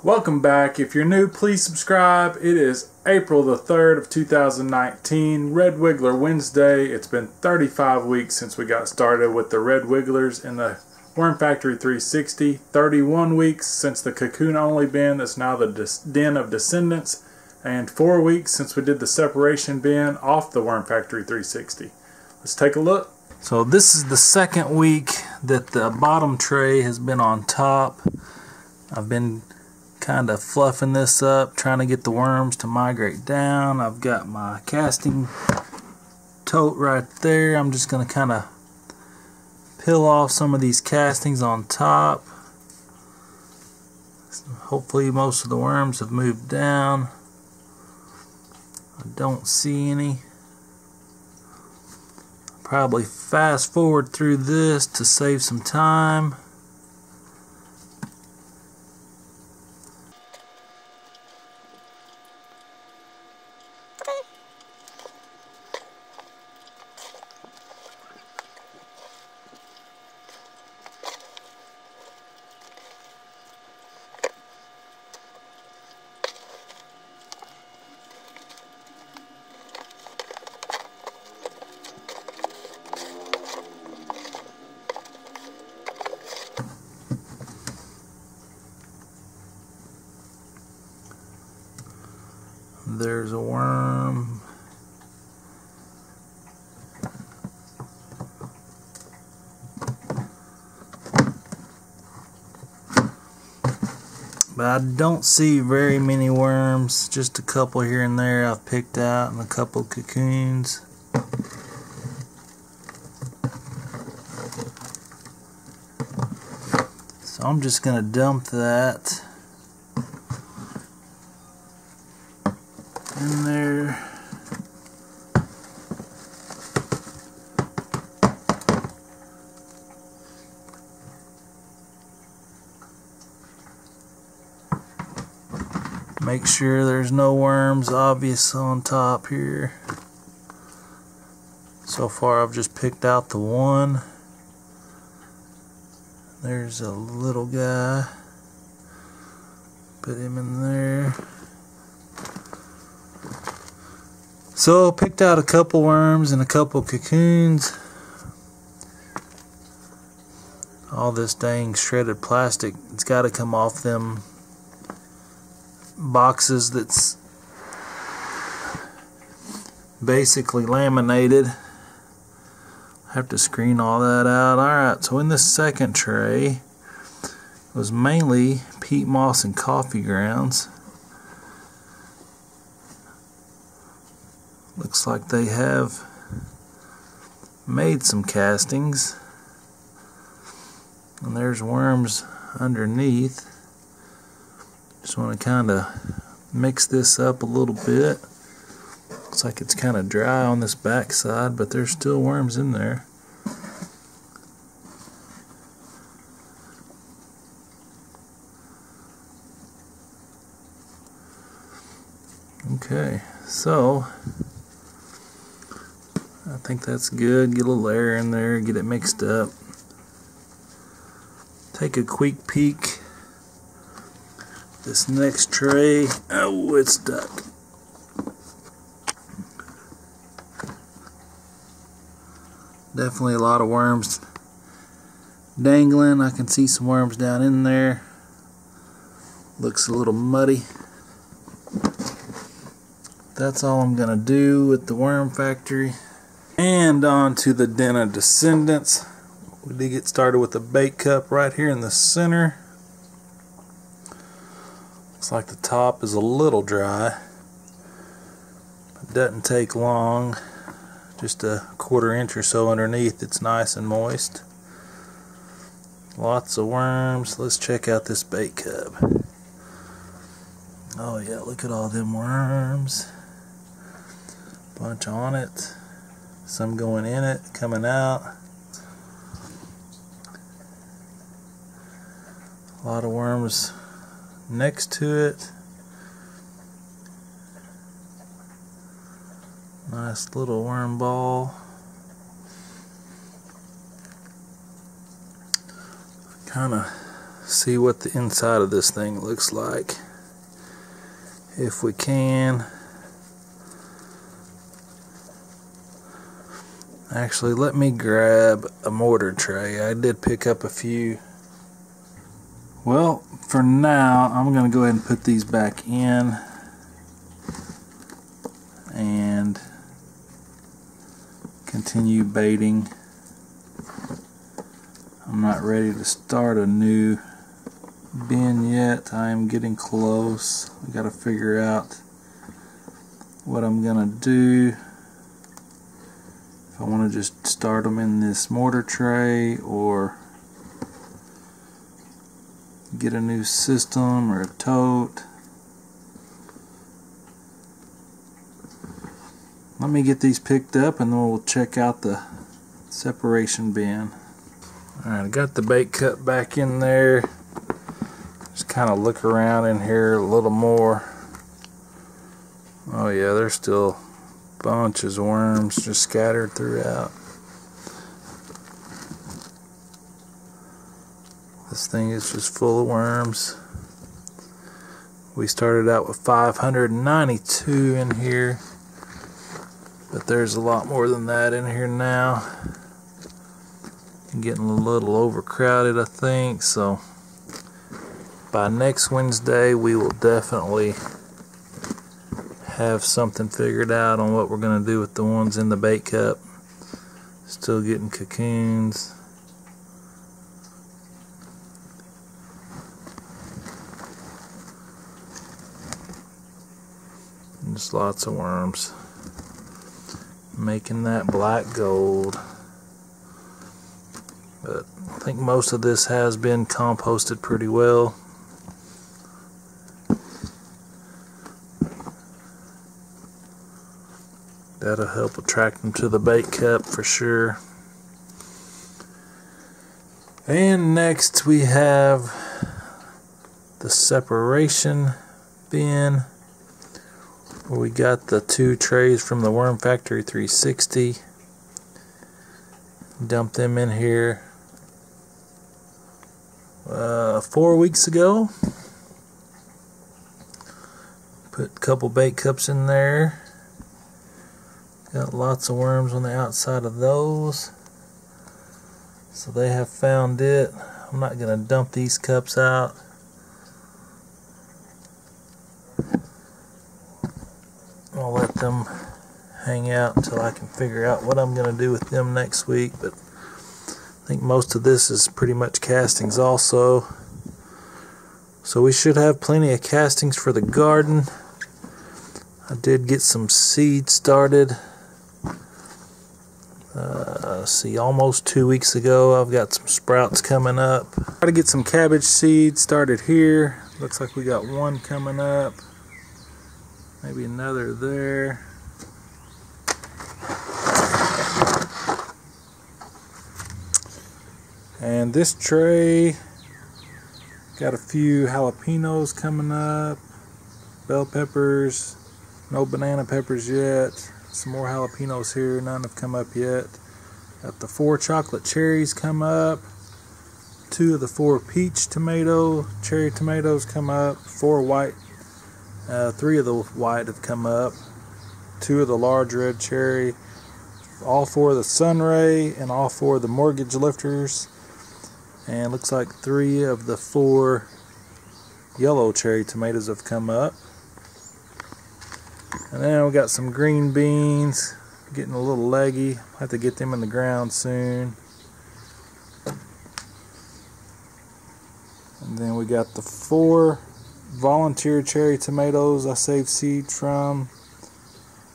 Welcome back. If you're new, please subscribe. It is April the 3rd of 2019, Red Wiggler Wednesday. It's been 35 weeks since we got started with the Red Wigglers in the Worm Factory 360, 31 weeks since the cocoon only bin that's now the den of descendants, and 4 weeks since we did the separation bin off the Worm Factory 360. Let's take a look. So this is the second week that the bottom tray has been on top. I've been kind of fluffing this up, trying to get the worms to migrate down. I've got my casting tote right there. I'm just going to kind of peel off some of these castings on top. Hopefully most of the worms have moved down. I don't see any. Probably fast forward through this to save some time. There's a worm. But I don't see very many worms, just a couple here and there I've picked out, and a couple cocoons. So I'm just going to dump that in there. Make sure there's no worms obvious on top here. So far I've just picked out the one. There's a little guy. Put him in there. So picked out a couple worms and a couple cocoons. All this dang shredded plastic, it's got to come off them boxes that's basically laminated. I have to screen all that out. Alright, so in this second tray was mainly peat moss and coffee grounds. Looks like they have made some castings, and there's worms underneath. Just want to kind of mix this up a little bit. Looks like it's kind of dry on this back side, but there's still worms in there. Okay, so I think that's good. Get a little air in there, get it mixed up. Take a quick peek. This next tray, oh, it's stuck. Definitely a lot of worms dangling. I can see some worms down in there. Looks a little muddy. That's all I'm gonna do with the Worm Factory. And on to the den of descendants. We did get started with the bait cup right here in the center. Looks like the top is a little dry. It doesn't take long. Just a 1/4 inch or so underneath, it's nice and moist. Lots of worms. Let's check out this bait cup. Oh yeah, look at all them worms. Bunch on it. Some going in it, coming out. A lot of worms next to it. Nice little worm ball. Kind of see what the inside of this thing looks like, if we can. Actually, let me grab a mortar tray. I did pick up a few. Well, for now, I'm going to go ahead and put these back in and continue baiting. I'm not ready to start a new bin yet. I am getting close. I got to figure out what I'm going to do. If I want to just start them in this mortar tray or get a new system or a tote. Let me get these picked up and then we'll check out the separation bin. Alright, I got the bait cup back in there. Just kind of look around in here a little more. Oh yeah, there's still bunches of worms just scattered throughout. This thing is just full of worms. We started out with 592 in here, but there's a lot more than that in here now. Getting a little overcrowded, I think, so by next Wednesday we will definitely have something figured out on what we're going to do with the ones in the bait cup. Still getting cocoons. And just lots of worms. Making that black gold. But I think most of this has been composted pretty well. That'll help attract them to the bait cup for sure. And next we have the separation bin, where we got the 2 trays from the Worm Factory 360. Dump them in here 4 weeks ago. Put a couple bait cups in there. Got lots of worms on the outside of those, so they have found it. I'm not going to dump these cups out. I'll let them hang out until I can figure out what I'm going to do with them next week, but I think most of this is pretty much castings also. So we should have plenty of castings for the garden. I did get some seed started. See, almost 2 weeks ago. I've got some sprouts coming up. Try to get some cabbage seeds started here. Looks like we got one coming up. Maybe another there. And this tray got a few jalapenos coming up, bell peppers, no banana peppers yet. Some more jalapenos here, none have come up yet. Got the 4 chocolate cherries come up, 2 of the 4 peach cherry tomatoes come up, 4 white, 3 of the white have come up, 2 of the large red cherry, all 4 of the sunray, and all 4 of the mortgage lifters, and looks like 3 of the 4 yellow cherry tomatoes have come up. And then we got some green beans, getting a little leggy. I'll have to get them in the ground soon. And then we got the 4 volunteer cherry tomatoes I saved seeds from.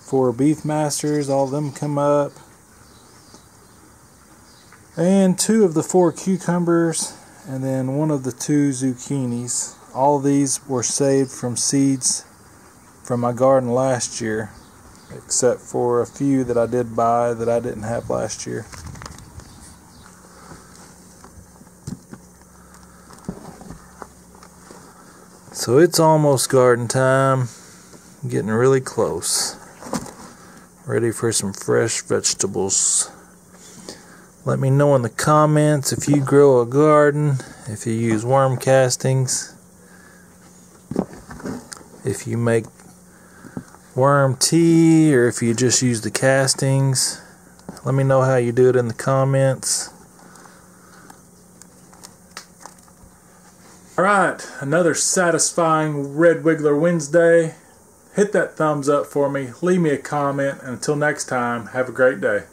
4 beef masters, all of them come up. And 2 of the 4 cucumbers, and then 1 of the 2 zucchinis. All of these were saved from seeds from my garden last year, except for a few that I did buy that I didn't have last year. So it's almost garden time, getting really close. Ready for some fresh vegetables. Let me know in the comments if you grow a garden, if you use worm castings, if you make worm tea, or if you just use the castings. Let me know how you do it in the comments. Alright, another satisfying Red Wiggler Wednesday. Hit that thumbs up for me, leave me a comment, and until next time, have a great day.